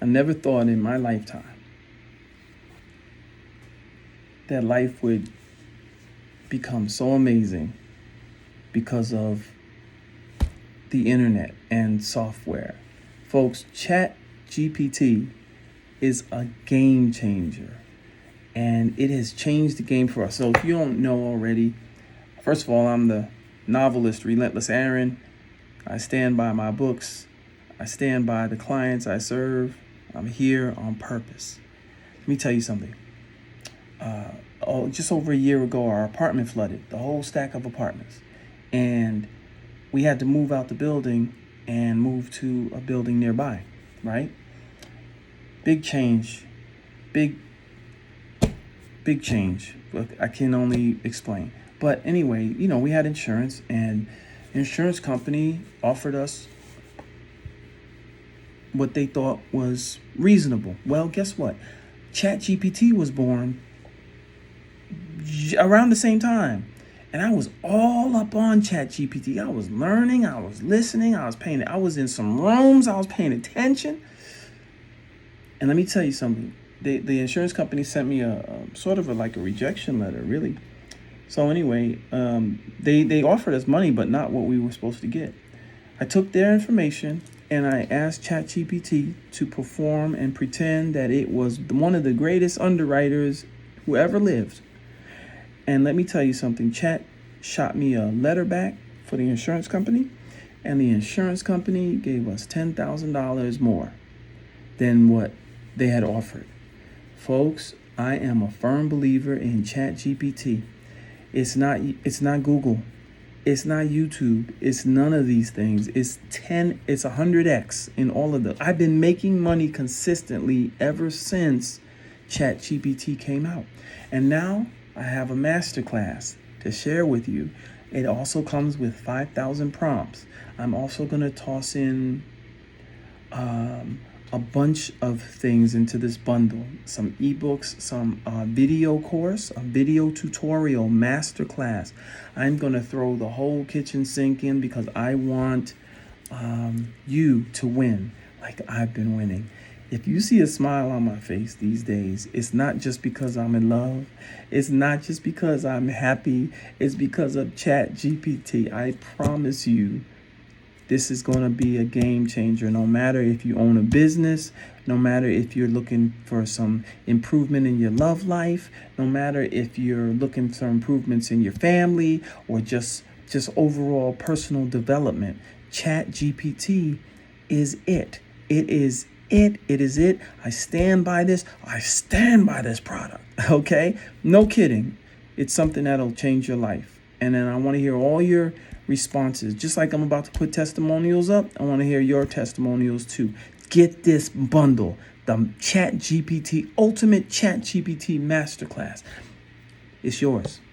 I never thought in my lifetime that life would become so amazing because of the internet and software. Folks, ChatGPT is a game changer, and it has changed the game for us. So if you don't know already, first of all, I'm the novelist, Relentless Aaron. I stand by my books. I stand by the clients I serve. I'm here on purpose. Let me tell you something. Just over a year ago, our apartment flooded, the whole stack of apartments. And we had to move out the building and move to a building nearby, right? Big change, big change. I can only explain. But anyway, we had insurance, and insurance company offered us what they thought was reasonable. Well, guess what? ChatGPT was born around the same time. And I was all up on ChatGPT. I was learning, I was listening, I was in some rooms, I was paying attention. And let me tell you something. The insurance company sent me a sort of like a rejection letter, really. So anyway, they offered us money, but not what we were supposed to get. I took their information and I asked ChatGPT to perform and pretend that it was one of the greatest underwriters who ever lived. And let me tell you something, Chat shot me a letter back for the insurance company, and the insurance company gave us $10,000 more than what they had offered. Folks, I am a firm believer in ChatGPT. It's not Google. It's not YouTube. It's none of these things. It's 100x in all of them. I've been making money consistently ever since ChatGPT came out. And now I have a master class to share with you. It also comes with 5,000 prompts. I'm also going to toss in a bunch of things into this bundle. Some ebooks, some video course, a video tutorial master class. I'm going to throw the whole kitchen sink in because I want you to win like I've been winning. If you see a smile on my face these days, it's not just because I'm in love. It's not just because I'm happy. It's because of ChatGPT. I promise you, this is going to be a game changer. No matter if you own a business, no matter if you're looking for some improvement in your love life, no matter if you're looking for improvements in your family or just overall personal development, ChatGPT is it. It is it. It is it. I stand by this. I stand by this product. Okay? No kidding. It's something that'll change your life. And then I want to hear all your responses. Just like I'm about to put testimonials up, I want to hear your testimonials too. Get this bundle, the ChatGPT Ultimate ChatGPT Master Class. It's yours.